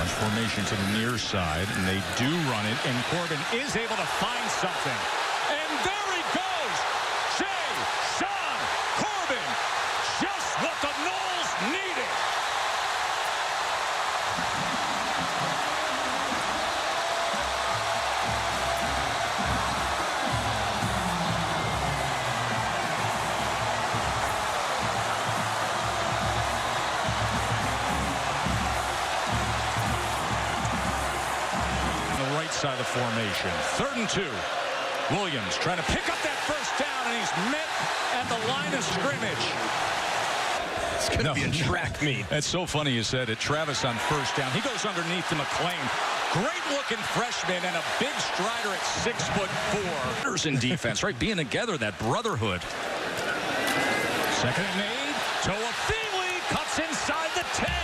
Bunch formation to the near side, and they do run it, and Corbin is able to find something. And there he goes! Sean Corbin! Just what the Noles needed! Side of the formation. 3rd and 2. Williams trying to pick up that first down, and he's met at the line of scrimmage. It's going to be a track meet. That's so funny you said it. Travis on first down. He goes underneath to McClain. Great-looking freshman and a big strider at 6'4". In defense, right? Being together, that brotherhood. 2nd and 8. Toafili cuts inside the 10.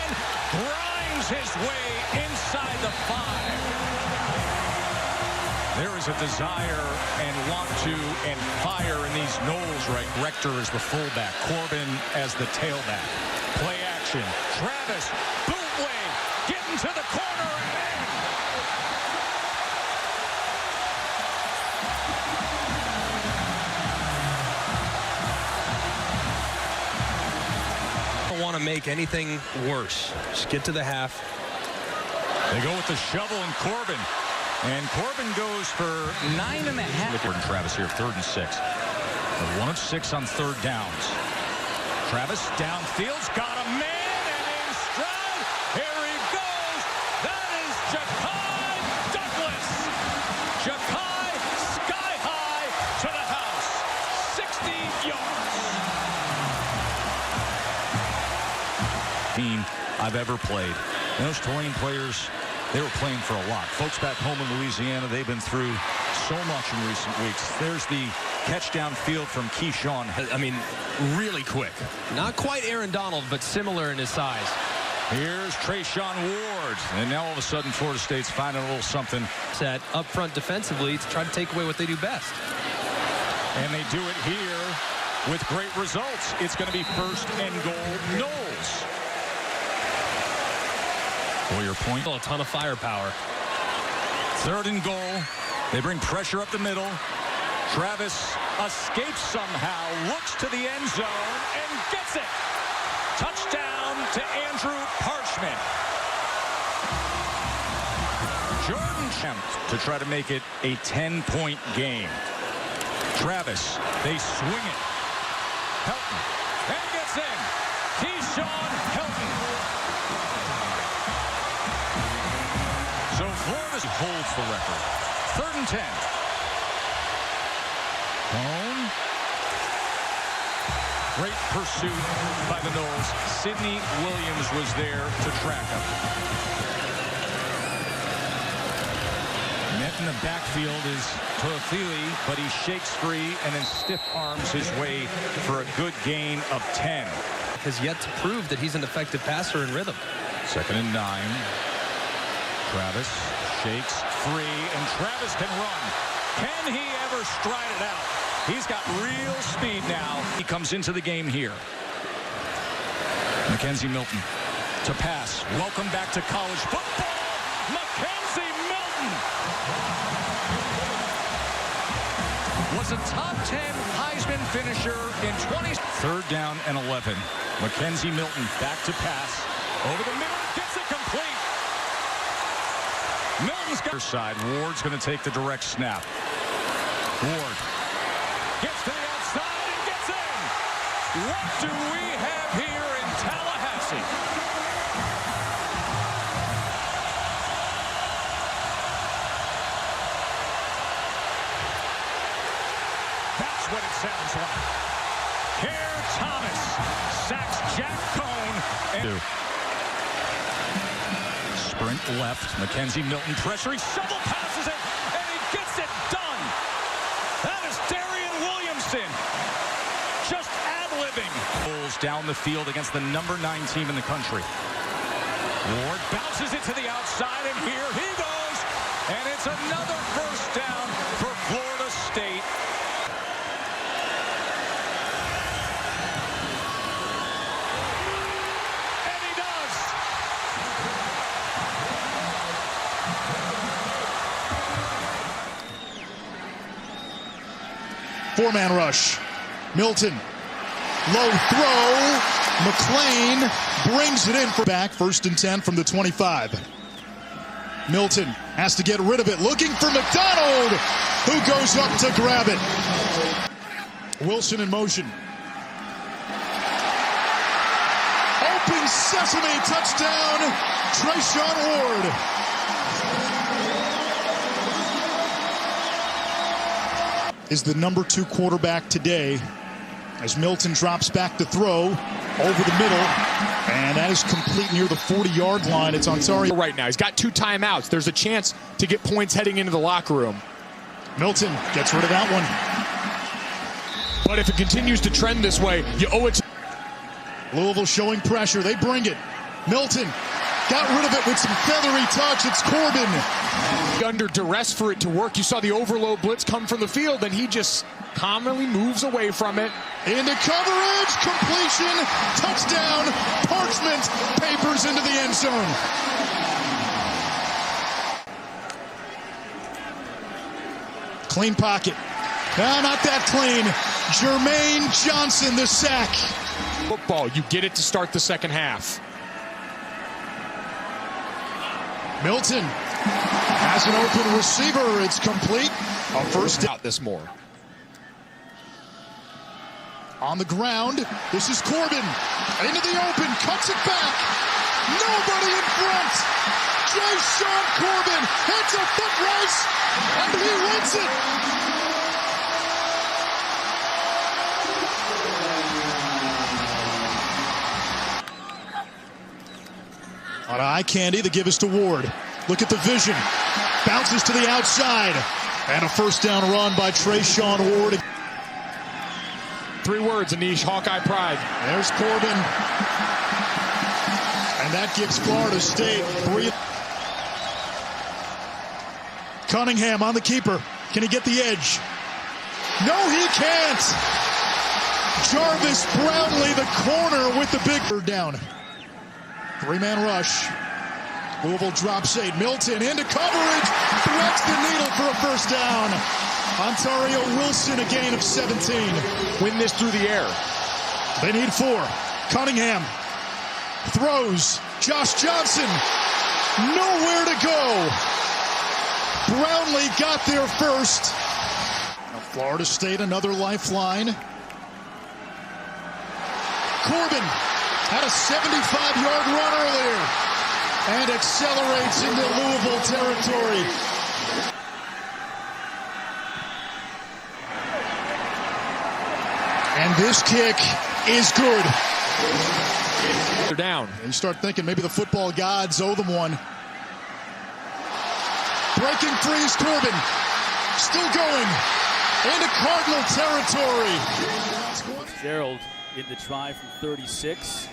Grinds his way inside the 5. There is a desire and want to and fire in these Noles, right? Rector is the fullback, Corbin as the tailback. Play action. Travis, bootleg, getting to the corner and I don't want to make anything worse. Just get to the half. They go with the shovel and Corbin. And Corbin goes for 9.5. Gordon Travis here, 3rd and 6. They're 1 of 6 on 3rd downs. Travis downfield's got a man and in stride. Here he goes. That is Ja'Kai Douglas. Ja'Kai sky high to the house. 60 yards. Team I've ever played. And those Tulane players, they were playing for a lot. Folks back home in Louisiana, they've been through so much in recent weeks. There's the catch downfield from Keyshawn. I mean, really quick. Not quite Aaron Donald, but similar in his size. Here's Treshaun Ward. And now all of a sudden, Florida State's finding a little something. Set up front defensively to try to take away what they do best. And they do it here with great results. It's going to be 1st and goal, Noles. For your point. A ton of firepower. 3rd and goal. They bring pressure up the middle. Travis escapes somehow, looks to the end zone, and gets it. Touchdown to Andrew Parchment. Jordan attempt to try to make it a 10-point game. Travis, they swing it. Helton, and gets in. Keyshawn Helton. So Florida holds the record. 3rd and 10. Cone. Great pursuit by the Noles. Sidney Williams was there to track him. Met in the backfield is Toafili, but he shakes free and then stiff arms his way for a good gain of 10. Has yet to prove that he's an effective passer in rhythm. 2nd and 9. Travis shakes free, and Travis can run. Can he ever stride it out? He's got real speed now. He comes into the game here. McKenzie Milton to pass. Welcome back to college football. McKenzie Milton was a top 10 Heisman finisher in 20. 3rd down and 11. McKenzie Milton back to pass. Over the middle, gets it complete. Milton's got her side. Ward's going to take the direct snap. Ward gets to the outside and gets in. What do we have here in Tallahassee? That's what it sounds like. Kerr Thomas sacks Jack Cone. And sprint left. McKenzie Milton pressure. He shovel passes it, and he gets it done. That is Darian Williamson. Just ad-libbing. Pulls down the field against the number 9 team in the country. Ward bounces it to the outside, and here he goes. And it's another first down for Florida State. Four-man rush. Milton. Low throw. McClain brings it in for back. 1st and 10 from the 25. Milton has to get rid of it. Looking for McDonald, who goes up to grab it. Wilson in motion. Open sesame, touchdown, Treshaun Ward. Is the number 2 quarterback today as Milton drops back to throw over the middle, and that is complete near the 40-yard line. It's Ontario right now. He's got 2 timeouts. There's a chance to get points heading into the locker room. Milton gets rid of that one. But if it continues to trend this way, you owe it to Louisville showing pressure. They bring it. Milton got rid of it with some feathery touch. It's Corbin. Under duress for it to work. You saw the overload blitz come from the field, and he just calmly moves away from it. Into coverage, completion, touchdown, Parchment papers into the end zone. Clean pocket. No, not that clean. Jermaine Johnson, the sack. Football, you get it to start the second half. Milton has an open receiver. It's complete. A first down. This more. On the ground, this is Corbin. Into the open, cuts it back. Nobody in front. Treshaun Corbin hits a foot race, and he wins it. On eye candy, the give is to Ward. Look at the vision. Bounces to the outside. And a first down run by Treshaun Ward. 3 words, Anish, Hawkeye pride. There's Corbin. And that gives Florida State 3. Cunningham on the keeper. Can he get the edge? No, he can't. Jarvis Brownlee, the corner with the big third down. 3-man rush. Louisville drops 8. Milton into coverage. Threads the needle for a first down. Ontario Wilson, a gain of 17. Win this through the air. They need 4. Cunningham throws. Josh Johnson, nowhere to go. Brownlee got there first. Now Florida State, another lifeline. Corbin had a 75-yard run earlier and accelerates into Louisville territory. And this kick is good. They're down. And you start thinking maybe the football gods owe them one. Breaking free is Corbin. Still going into Cardinal territory. Gerald in the try from 36.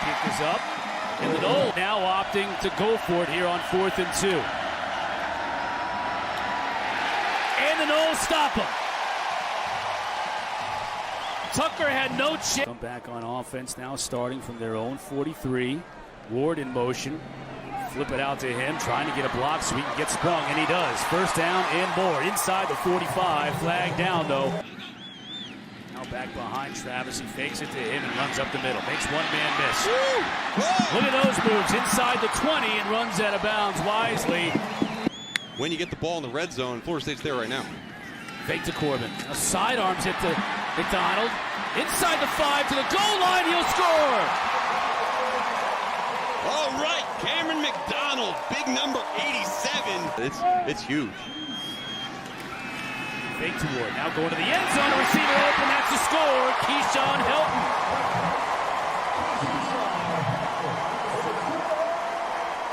Kick is up. And the Noles now opting to go for it here on 4th and 2. And the Noles stop him. Tucker had no chance. Come back on offense now, starting from their own 43. Ward in motion. Flip it out to him, trying to get a block so he can get sprung, and he does. First down and more. Inside the 45. Flag down, though. Now back behind Travis. He fakes it to him and runs up the middle. Makes one man miss. Look at those moves. Inside the 20 and runs out of bounds wisely. When you get the ball in the red zone, Florida State's there right now. Fake to Corbin. A sidearms hit to McDonald. Inside the 5 to the goal line. He'll score. All right, Cameron McDonald, big number 87. It's huge. Fake to Ward. Now going to the end zone. The receiver open. That's the score. Keyshawn Helton.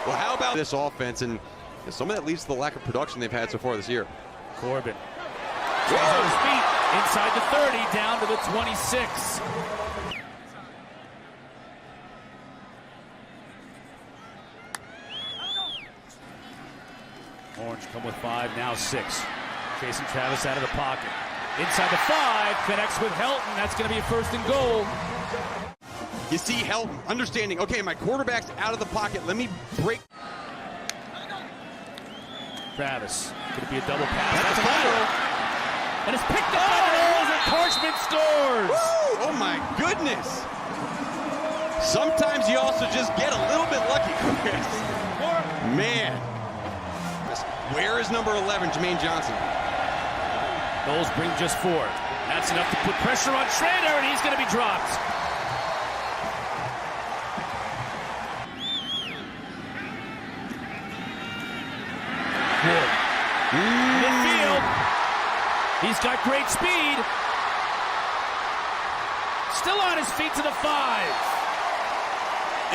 Well, how about this offense? And some of that leads to the lack of production they've had so far this year. Corbin. Stays on his feet. Inside the 30, down to the 26. Orange come with 5, now 6. Jason Travis out of the pocket. Inside the 5, connects with Helton. That's going to be a 1st and goal. You see Helton understanding, okay, my quarterback's out of the pocket. Let me break. Travis. Could it be a double pass? That's lateral. And it's picked up by the Knowles, and Parchment scores! Woo! Oh my goodness! Sometimes you also just get a little bit lucky, Chris. Man. Where is number 11, Jermaine Johnson? Knowles bring just 4. That's enough to put pressure on Schrader, and he's going to be dropped. Wood. Midfield. He's got great speed. Still on his feet to the 5.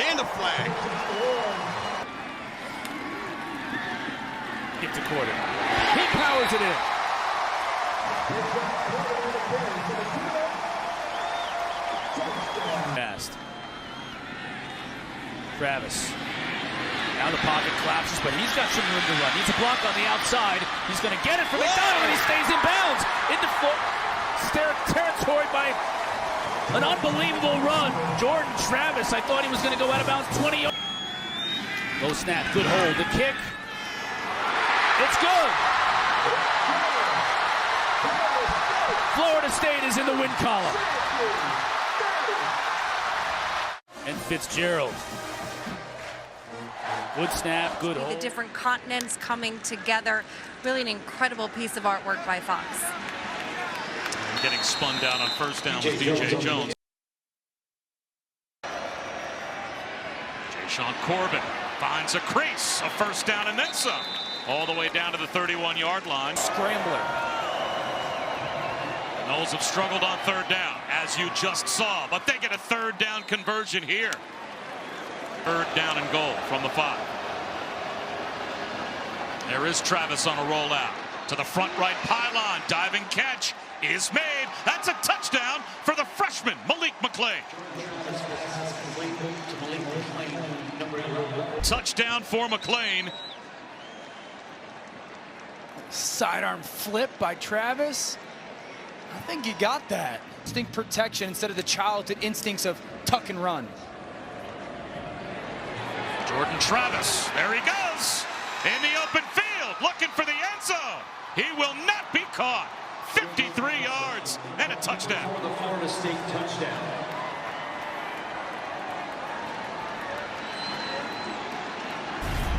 And a flag. Get to quarter. He powers it in. Fast. Travis. Now the pocket collapses, but he's got some room to run. Needs a block on the outside. He's going to get it from McDonald, and he stays in bounds. Into territory by an unbelievable run. Jordan Travis, I thought he was going to go out of bounds 20 yards. Low snap, good hold. The kick. It's good. Florida State is in the win column. And Fitzgerald. Good snap, good hold. The different continents coming together. Really an incredible piece of artwork by Fox. Getting spun down on first down with DJ Jones. Jayshon Corbin finds a crease, a first down and then some. All the way down to the 31-yard line. Scrambler. Knowles have struggled on third down, as you just saw, but they get a third down conversion here. Third down and goal from the 5. There is Travis on a rollout to the front right pylon. Diving catch is made. That's a touchdown for the freshman, Malik McClain. Touchdown for McClain. Sidearm flip by Travis. I think you got that. Instinct protection instead of the childhood instincts of tuck and run. Jordan Travis, there he goes, in the open field, looking for the end zone. He will not be caught. 53 yards and a touchdown. For the Florida State touchdown.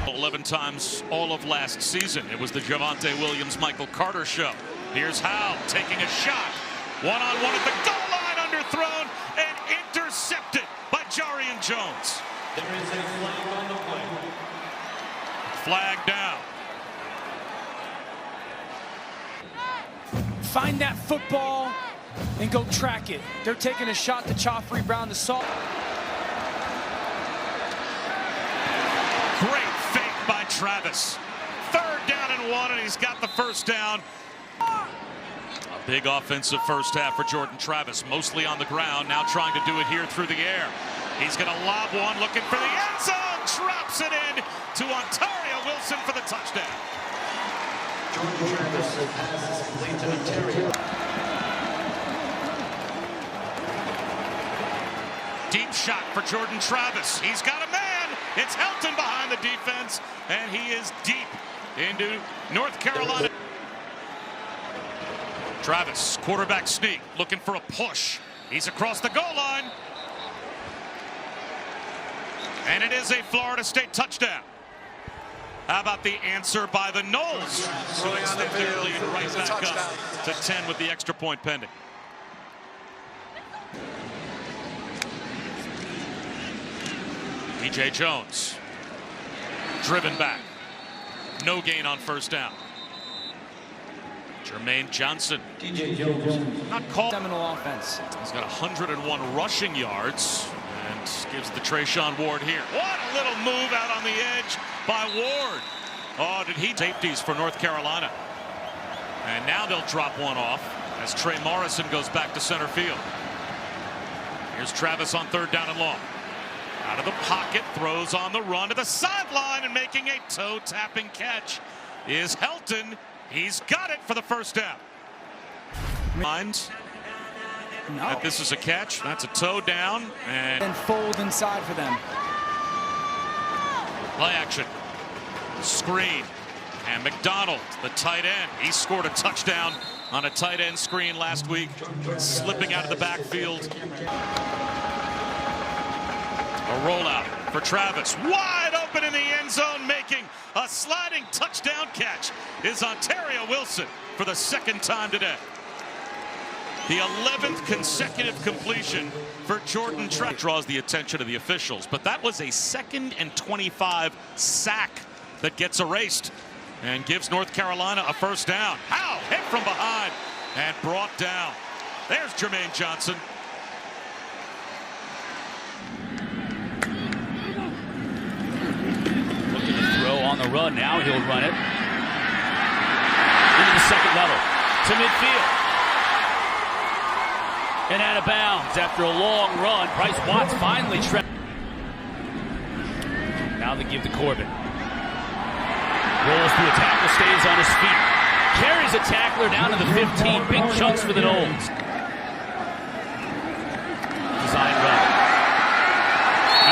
$11 times all of last season. It was the Javonte Williams-Michael Carter show. Here's Howell taking a shot. One-on-one at the goal line, underthrown and intercepted by Jarian Jones. There is a flag on the play. Flag down. Find that football and go track it. They're taking a shot to Joffrey Brown, the salt. Great fake by Travis. Third down and 1, and he's got the first down. A big offensive first half for Jordan Travis, mostly on the ground, now trying to do it here through the air. He's going to lob one, looking for the end zone, drops it in to Ontario Wilson for the touchdown. Jordan Travis passes complete to Ontario. Deep shot for Jordan Travis. He's got a man. It's Helton behind the defense, and he is deep into North Carolina. Travis, quarterback sneak, looking for a push. He's across the goal line. And it is a Florida State touchdown. How about the answer by the Knowles, who extend their lead right back up to 10 with the extra point pending. DJ Jones, driven back. No gain on first down. Jermaine Johnson. DJ Jones. Not called. Seminole offense. He's got 101 rushing yards and gives the Treshaun Ward here. What a little move out on the edge by Ward. Oh, did he safeties for North Carolina. And now they'll drop one off as Trey Morrison goes back to center field. Here's Travis on third down and long. Out of the pocket, throws on the run to the sideline, and making a toe-tapping catch is Helton. He's got it for the first down. Mind that this is a catch. That's a toe down. And fold inside for them. Play action. Screen. And McDonald, the tight end, he scored a touchdown on a tight end screen last week, slipping out of the backfield. A rollout for Travis, wide open in the end zone, making a sliding touchdown catch is Ontario Wilson for the second time today. The 11th consecutive completion for Jordan Travis draws the attention of the officials, but that was a 2nd and 25 sack that gets erased and gives North Carolina a first down. Howe hit from behind and brought down. There's Jermaine Johnson. Looking to throw on the run. Now he'll run it into the second level to midfield. And out of bounds after a long run. Bryce Watts finally now they give to Corbin. Rolls through a tackle, stays on his feet. Carries a tackler down to the 15. Big chunks for the Noles. Design run.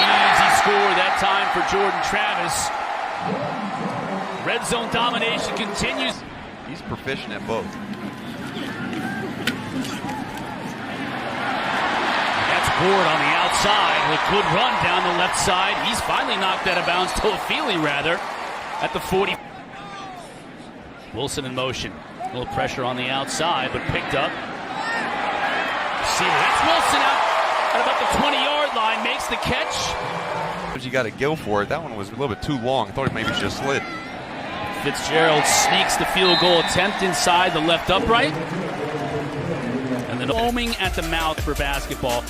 Easy score that time for Jordan Travis. Red zone domination continues. He's proficient at both. Ward on the outside with good run down the left side. He's finally knocked out of bounds. Toafili rather at the 40. Wilson in motion. A little pressure on the outside, but picked up. See, that's Wilson out at about the 20-yard line. Makes the catch. You got to go for it. That one was a little bit too long. I thought it maybe just slid. Fitzgerald sneaks the field goal attempt inside the left upright. And then foaming at the mouth for basketball.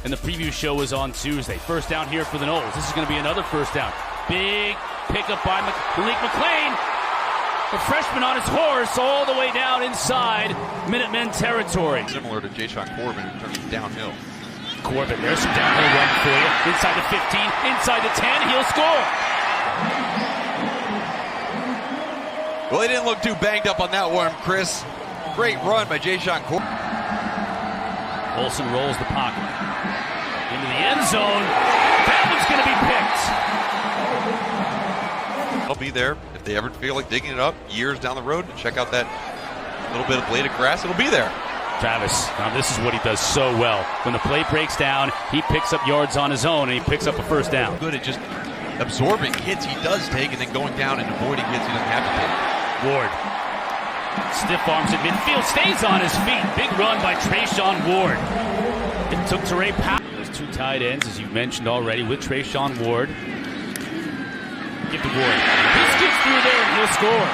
And the preview show was on Tuesday. First down here for the Noles. This is going to be another first down. Big pickup by Malik McClain. The freshman on his horse all the way down inside Minutemen territory. Similar to Jashawn Corbin in terms of downhill. Corbin, there's some downhill run for you. Inside the 15, inside the 10, he'll score. Well, he didn't look too banged up on that one, Chris. Great run by Jashawn Corbin. Olsen rolls the pocket. Into the end zone. That one's going to be picked. I'll be there if they ever feel like digging it up years down the road and check out that little bit of blade of grass. It'll be there. Travis, now this is what he does so well. When the play breaks down, he picks up yards on his own and he picks up a first down. Good at just absorbing hits he does take and then going down and avoiding hits he doesn't have to take. Ward. Stiff arms at midfield, stays on his feet. Big run by Trayshawn Ward. It took Teray Powell. Those two tight ends, as you mentioned already, with Trayshawn Ward. Give to Ward. He scoots through there and he'll score.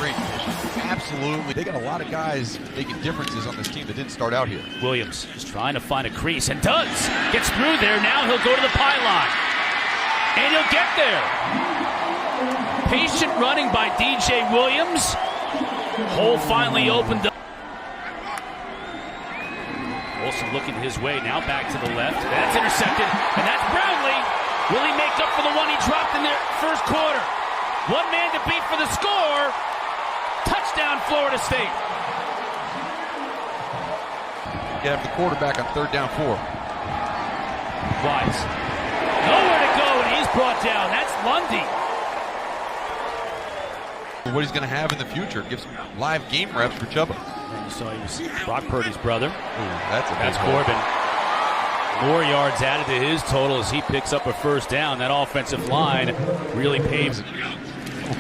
Great vision. Absolutely. They got a lot of guys making differences on this team that didn't start out here. Williams is trying to find a crease and does. Gets through there. Now he'll go to the pylon. And he'll get there. Patient running by DJ Williams. Hole finally opened up. Olsen looking his way. Now back to the left. That's intercepted. And that's Brownlee. Will he make up for the one he dropped in the first quarter? One man to beat for the score. Touchdown, Florida State. You have the quarterback on 3rd down 4. Wise. Nowhere to go, and he's brought down. That's Lundy. What he's going to have in the future. Give some live game reps for Chubba. And you saw he was Brock Purdy's brother. Ooh, that's Corbin. More yards added to his total as he picks up a first down. That offensive line really paves.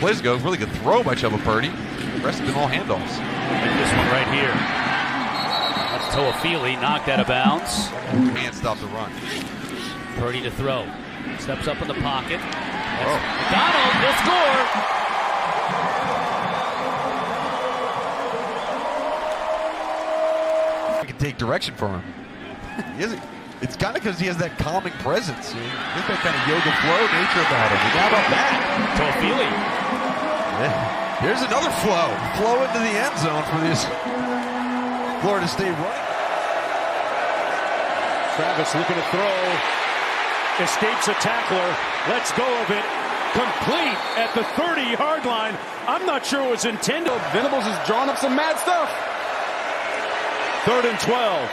Plays ago, really good throw by Chubba Purdy. The rest have been all handoffs. Like this one right here. That's Toafili, knocked out of bounds. Can't stop the run. Purdy to throw. Steps up in the pocket. McDonald will score. We can take direction from him. It's kind of because he has that calming presence. He has that kind of yoga flow nature about him. How about that? Toafili. Here's another flow. Flow into the end zone for this Florida State run. Travis looking to throw. Escapes a tackler. Lets go of it. Complete at the 30-yard line. I'm not sure it was intended. Venables has drawn up some mad stuff. 3rd and 12.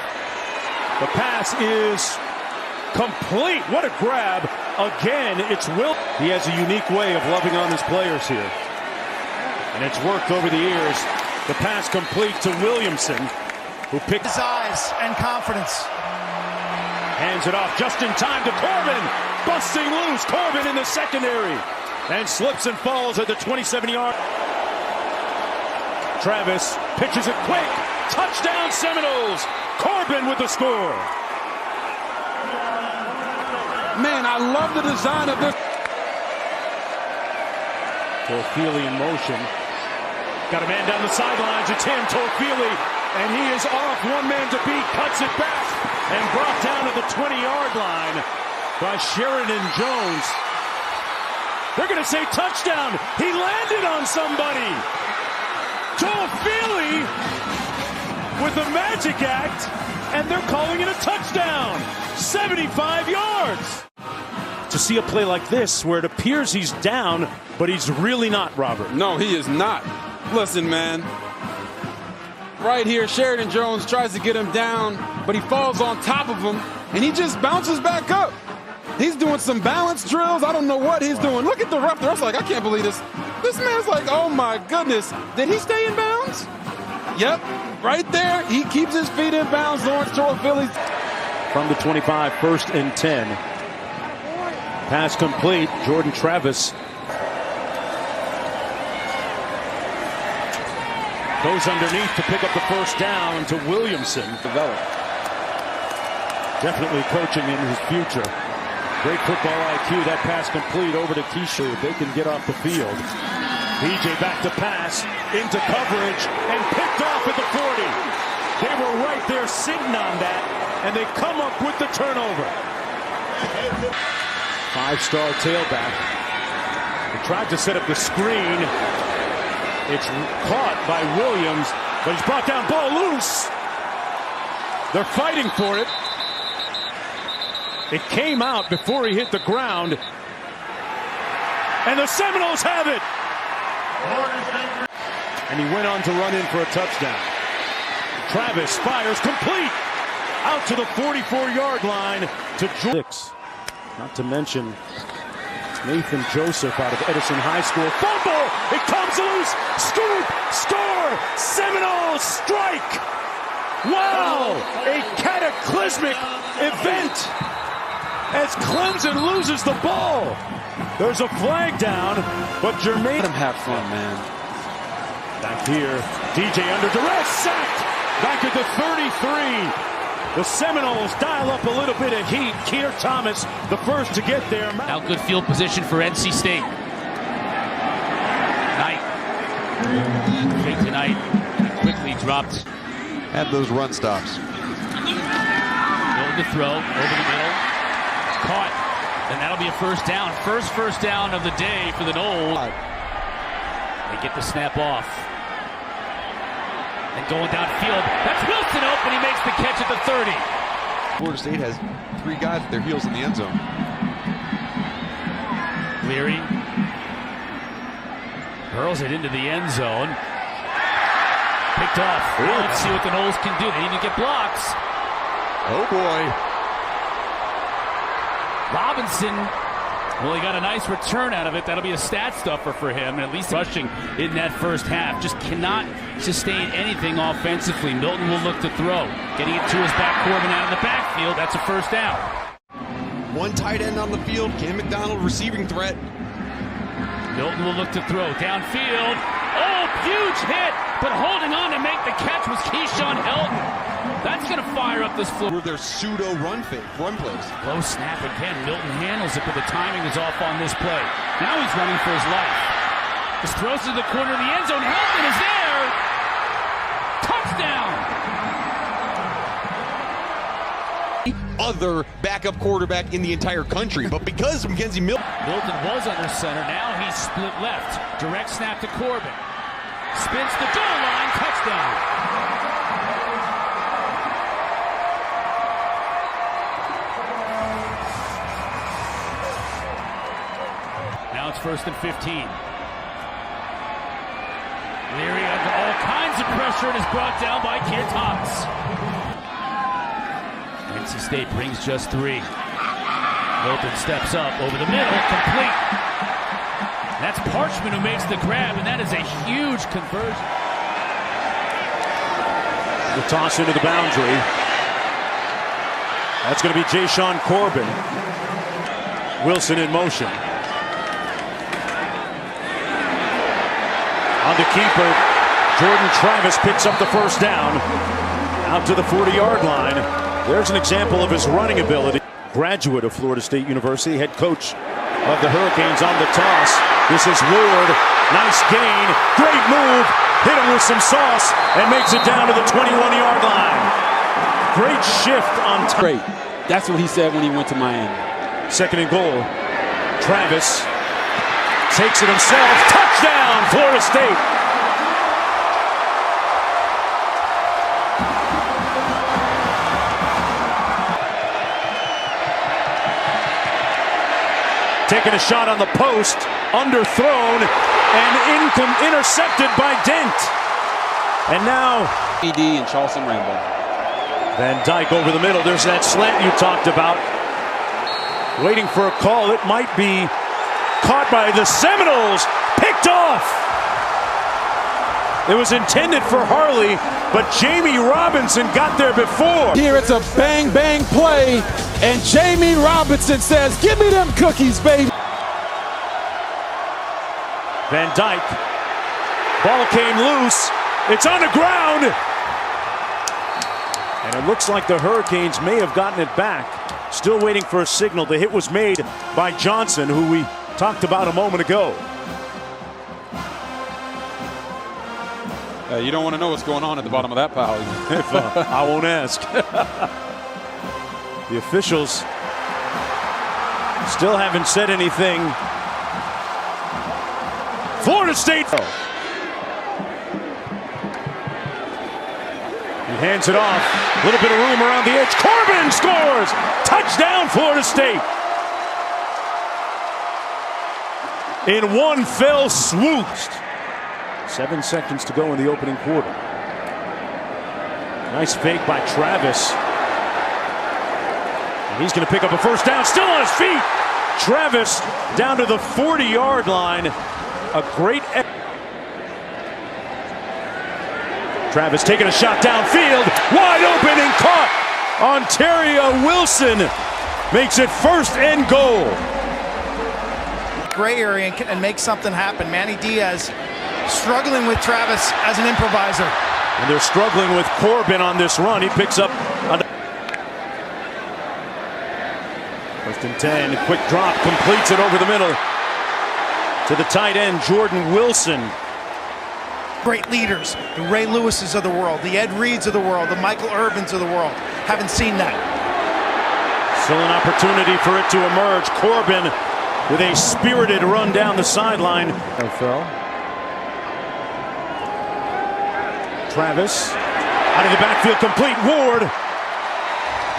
The pass is Complete. What a grab. Again, it's Will. He has a unique way of loving on his players here. And it's worked over the years. The pass complete to Williamson, who picked his eyes and confidence. Hands it off just in time to Corbin. Busting loose. Corbin in the secondary. And slips and falls at the 27-yard. Travis pitches it quick. Touchdown Seminoles. Corbin with the score. Man, I love the design of this. Toafili in motion. Got a man down the sidelines. It's him, Toafili. And he is off. One man to beat. Cuts it back. And brought down to the 20-yard line by Sheridan Jones. They're going to say touchdown. He landed on somebody. Toafili with the magic act. And they're calling it a touchdown. 75 yards. To see a play like this where it appears he's down, but he's really not, Robert. No, he is not. Listen, man. Right here, Sheridan Jones tries to get him down, but he falls on top of him, and he just bounces back up. He's doing some balance drills. I don't know what he's doing. Look at the ref. The ref's like, I can't believe this. This man's like, oh, my goodness. Did he stay in bounds? Yep. Right there. He keeps his feet in bounds. Lawrence Toafili. From the 25, 1st and 10. Pass complete. Jordan Travis goes underneath to pick up the first down to Williamson. Definitely coaching in his future. Great football IQ. That pass complete over to Keisha. They can get off the field. PJ back to pass into coverage and picked off at the 40. They were right there sitting on that, and they come up with the turnover. 5-star tailback. He tried to set up the screen. It's caught by Williams, but he's brought down, ball loose. They're fighting for it. It came out before he hit the ground. And the Seminoles have it. And he went on to run in for a touchdown. Travis fires complete out to the 44-yard line to Jordan. Not to mention Nathan Joseph out of Edison High School. Fumble! It comes loose! Scoop! Score! Seminoles strike! Wow! A cataclysmic event as Clemson loses the ball. There's a flag down, but Jermaine... Let him have fun, man. Back here, DJ under duress, sacked! Back at the 33. The Seminoles dial up a little bit of heat. Keir Thomas, the first to get there. Now good field position for NC State. Knight. Fake tonight. Quickly dropped. Have those run stops. Going to throw over the middle. It's caught. And that'll be a first down. First down of the day for the Noles. They get the snap off. And going downfield, that's Wilson open. He makes the catch at the 30. Florida State has 3 guys at their heels in the end zone. Leary hurls it into the end zone. Picked off. Well, let's see what the Noles can do. They need to get blocks. Oh boy. Robinson, well, he got a nice return out of it. That'll be a stat stuffer for him, at least rushing in that first half. Just cannot sustain anything offensively. Milton will look to throw. Getting it to his back, Corbin out of the backfield. That's a first down. One tight end on the field. Cam McDonald receiving threat. Milton will look to throw. Downfield. Oh, huge hit. But holding on to make the catch was Keyshawn Helton. That's going to fire up this floor. Their pseudo run plays. Low snap again. Milton handles it, but the timing is off on this play. Now he's running for his life. Just throws to the corner of the end zone. Helton is there. Touchdown. Other backup quarterback in the entire country, but because Mackenzie Milton was under center, now he's split left. Direct snap to Corbin. Spins the goal line. Touchdown. Now it's 1st and 15. Leary under all kinds of pressure and is brought down by Keir Thomas. NC State brings just 3. Open steps up over the middle, complete. That's Parchment who makes the grab, and that is a huge conversion. The toss into the boundary. That's going to be Jashawn Corbin. Wilson in motion. On the keeper, Jordan Travis picks up the first down. Out to the 40-yard line. There's an example of his running ability. Graduate of Florida State University, head coach of the Hurricanes on the toss. This is Ward. Nice gain. Great move. Hit him with some sauce and makes it down to the 21-yard line. Great shift on time. Great. That's what he said when he went to Miami. Second and goal. Travis takes it himself. Touchdown, Florida State. Taking a shot on the post, underthrown, and intercepted by Dent. And now ED and Charleston Rambo. Van Dyke over the middle. There's that slant you talked about. Waiting for a call. It might be caught by the Seminoles. Picked off. It was intended for Harley, but Jamie Robinson got there before. Here it's a bang play, and Jamie Robinson says, "Give me them cookies, baby." Van Dyke. Ball came loose. It's on the ground. And it looks like the Hurricanes may have gotten it back. Still waiting for a signal. The hit was made by Johnson, who we talked about a moment ago. You don't want to know what's going on at the bottom of that pile. I won't ask. The officials still haven't said anything. Florida State. He hands it off. A little bit of room around the edge. Corbin scores! Touchdown, Florida State! In one fell swoop. 7 seconds to go in the opening quarter. Nice fake by Travis. And he's going to pick up a first down. Still on his feet. Travis down to the 40-yard line. A great. Travis taking a shot downfield. Wide open and caught. Ontario Wilson makes it first and goal. Gray area and make something happen. Manny Diaz struggling with Travis as an improviser. And they're struggling with Corbin on this run. He picks up on first and 10. Quick drop, completes it over the middle to the tight end, Jordan Wilson. Great leaders, the Ray Lewises of the world, the Ed Reeds of the world, the Michael Irvins of the world. Haven't seen that. Still an opportunity for it to emerge. Corbin with a spirited run down the sideline. Travis out of the backfield, complete.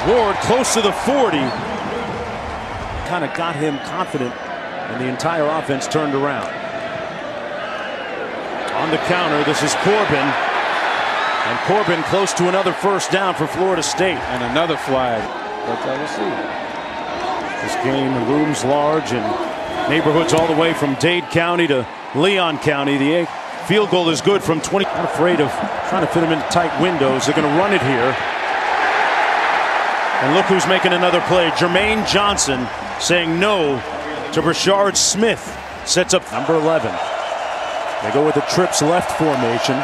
Ward close to the 40. Kind of got him confident, and the entire offense turned around. On the counter, this is Corbin. And Corbin close to another first down for Florida State. And another flag. That's how we'll see. This game looms large in neighborhoods all the way from Dade County to Leon County. The field goal is good from 20. Not afraid of trying to fit them into tight windows. They're going to run it here. And look who's making another play. Jermaine Johnson saying no to Brashard Smith. Sets up number 11. They go with the trips left formation.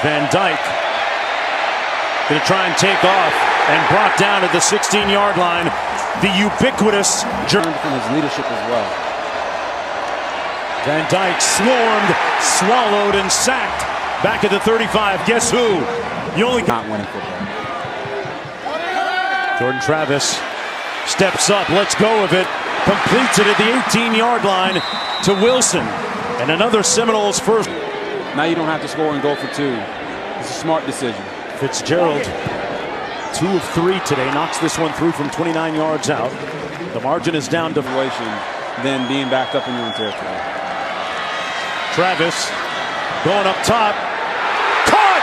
Van Dyke going to try and take off and brought down at the 16-yard line. The ubiquitous from his leadership as well. Van Dyke swarmed, swallowed, and sacked. Back at the 35. Guess who? You only not winning football. Jordan Travis steps up, lets go of it, completes it at the 18-yard line to Wilson. And another Seminoles first. Now you don't have to score and go for two. It's a smart decision. Fitzgerald, 2 of 3 today, knocks this one through from 29 yards out. The margin is down to then being backed up in your own territory. Travis going up top. Caught!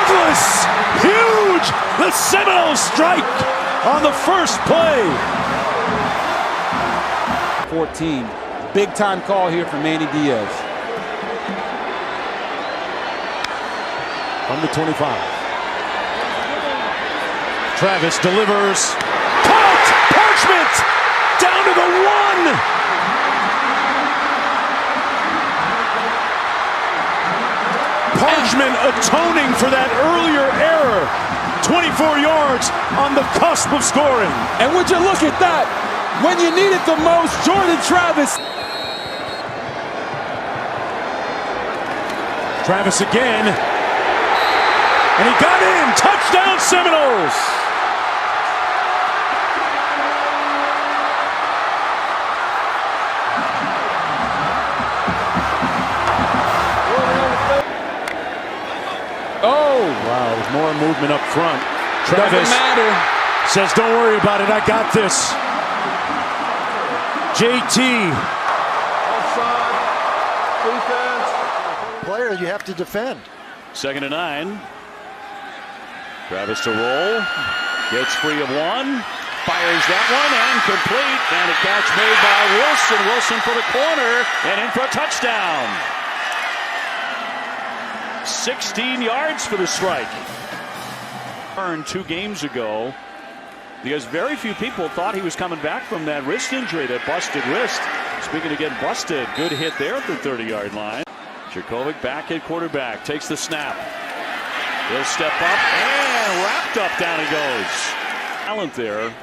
Douglas, huge! The Seminoles strike on the first play. 14. Big time call here from Manny Diaz. From the 25. Travis delivers. Caught! Parchment! Down to the 1! Parchment atoning for that earlier error. 24 yards on the cusp of scoring. And would you look at that? When you need it the most, Jordan Travis. Travis again. And he got in. Touchdown Seminoles. Oh, wow, there's more movement up front. Travis doesn't matter. Says, don't worry about it, I got this. JT. Offside. Defense. Player, you have to defend. 2nd and 9. Travis to roll. Gets free of one. Fires that one and complete. And a catch made by Wilson. Wilson for the corner and in for a touchdown. 16 yards for the strike. Earned 2 games ago because very few people thought he was coming back from that wrist injury, that busted wrist. Speaking of getting busted, good hit there at the 30-yard line. Jurkovec back at quarterback, takes the snap. He'll step up and wrapped up, down he goes. Talent there.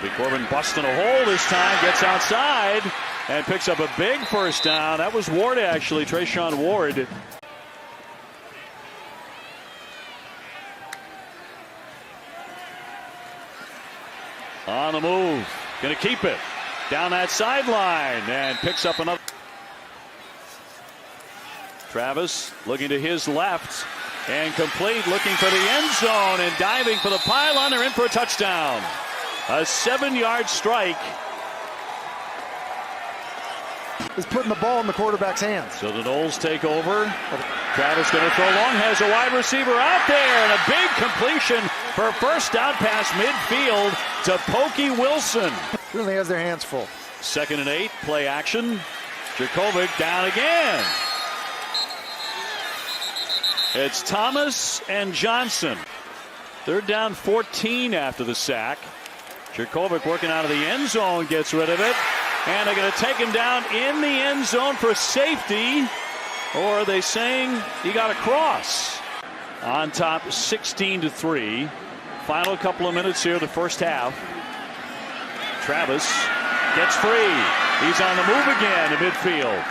Maybe Corbin busting a hole this time, gets outside and picks up a big first down. That was Ward, actually, Trayshawn Ward. On the move, gonna keep it down that sideline and picks up another. Travis looking to his left and complete, looking for the end zone and diving for the pylon. They're in for a touchdown. A 7-yard strike. Is putting the ball in the quarterback's hands. So the Noles take over. Travis going to throw long, has a wide receiver out there, and a big completion for a first down pass midfield to Pokey Wilson. Really has their hands full. 2nd and 8, play action. Jurkovec down again. It's Thomas and Johnson. 3rd down 14 after the sack. Jurkovec working out of the end zone, gets rid of it. And they're going to take him down in the end zone for safety. Or are they saying he got a cross? On top 16-3. Final couple of minutes here, the first half. Travis gets free. He's on the move again to midfield.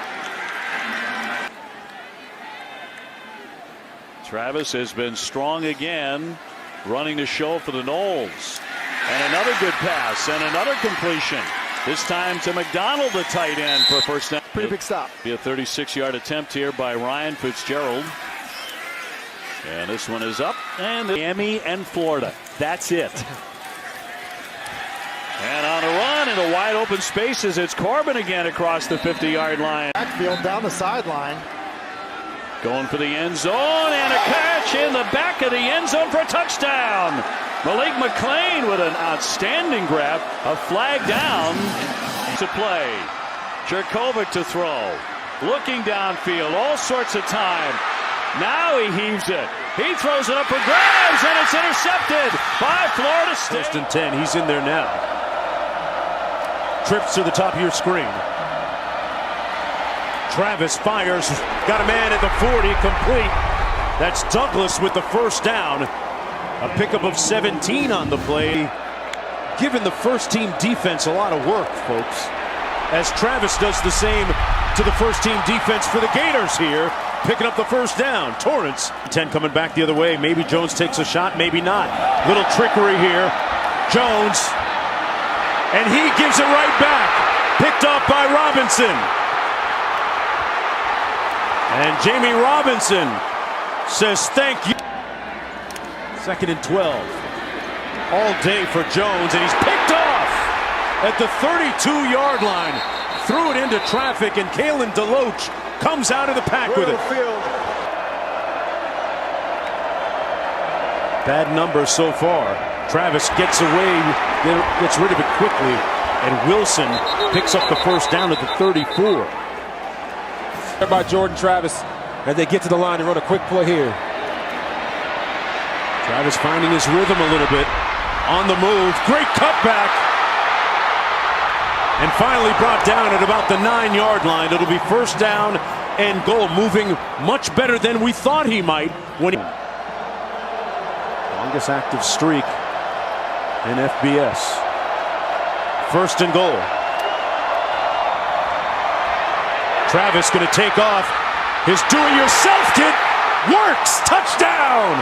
Travis has been strong again, running the show for the Noles. And another good pass and another completion. This time to McDonald, the tight end, for a first down. Pretty big stop. Be a 36-yard attempt here by Ryan Fitzgerald. And this one is up. And Miami and Florida. That's it. And on a run into wide open spaces, it's Corbin again across the 50-yard line. Backfield down the sideline. Going for the end zone, and a catch in the back of the end zone for a touchdown. Malik McClain with an outstanding grab. A flag down to play. Jurkovec to throw. Looking downfield, all sorts of time. Now he heaves it. He throws it up for grabs, and it's intercepted by Florida State. 1st and 10, he's in there now. Trips to the top of your screen. Travis fires, got a man at the 40, complete. That's Douglas with the first down. A pickup of 17 on the play. Giving the first team defense a lot of work, folks. As Travis does the same to the first team defense for the Gators here. Picking up the first down. Torrance. 10 coming back the other way. Maybe Jones takes a shot, maybe not. Little trickery here. Jones. And he gives it right back. Picked off by Robinson. And Jamie Robinson says thank you. 2nd and 12. All day for Jones, and he's picked off at the 32-yard line. Threw it into traffic, and Kalen DeLoach comes out of the pack with it. Bad number so far. Travis gets away, gets rid of it quickly, and Wilson picks up the first down at the 34. By Jordan Travis as they get to the line and run a quick play here. Travis finding his rhythm a little bit. On the move. Great cutback. And finally brought down at about the 9-yard line. It'll be first down and goal. Moving much better than we thought he might. When longest active streak in FBS. First and goal. Travis going to take off. His do-it-yourself kit works. Touchdown.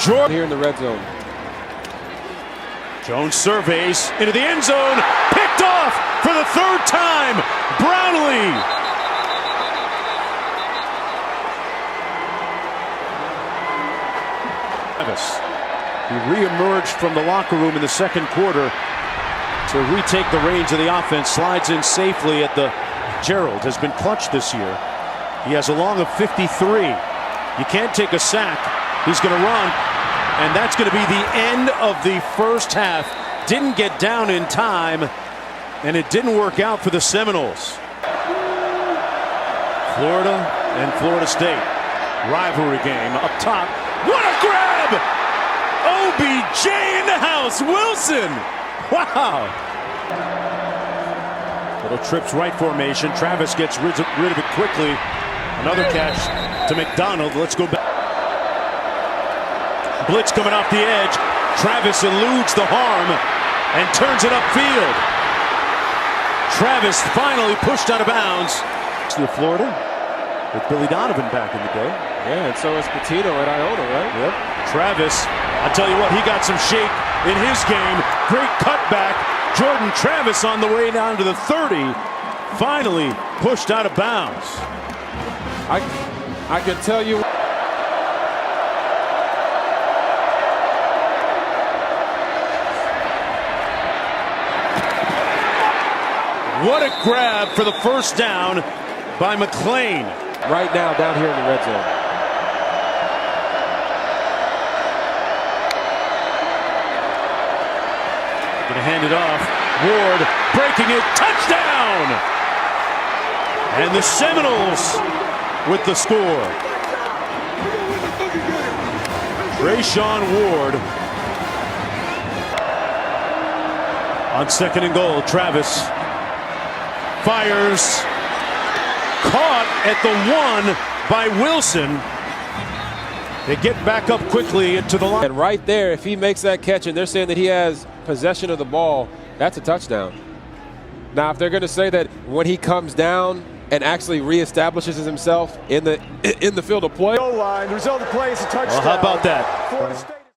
Jordan here in the red zone. Jones surveys into the end zone. Picked off for the third time. Brownlee. Travis. He re-emerged from the locker room in the second quarter to retake the reins of the offense. Slides in safely at the Gerald. Has been clutch this year. He has a long of 53. You can't take a sack. He's going to run. And that's going to be the end of the first half. Didn't get down in time. And it didn't work out for the Seminoles. Florida and Florida State. Rivalry game up top. What a grab! OBJ in the house. Wilson. Wow. Little trips right formation. Travis gets rid of it quickly. Another catch to McDonald. Let's go back. Blitz coming off the edge. Travis eludes the harm and turns it upfield. Travis finally pushed out of bounds. To Florida with Billy Donovan back in the day. Yeah, and so is Patino at Iona, right? Yep. Travis, I'll tell you what, he got some shape in his game. Great cutback. Jordan Travis on the way down to the 30. Finally pushed out of bounds. I can tell you. What a grab for the first down by McClain. Right now down here in the red zone. Gonna hand it off. Ward breaking it. Touchdown! And the Seminoles with the score. Rayshawn Ward. On second and goal, Travis fires. Caught at the 1 by Wilson. They get back up quickly into the line. And right there, if he makes that catch and they're saying that he has possession of the ball, that's a touchdown. Now, if they're going to say that when he comes down and actually reestablishes himself in the field of play. Goal line. The result of the play is a touchdown. Well, how about that?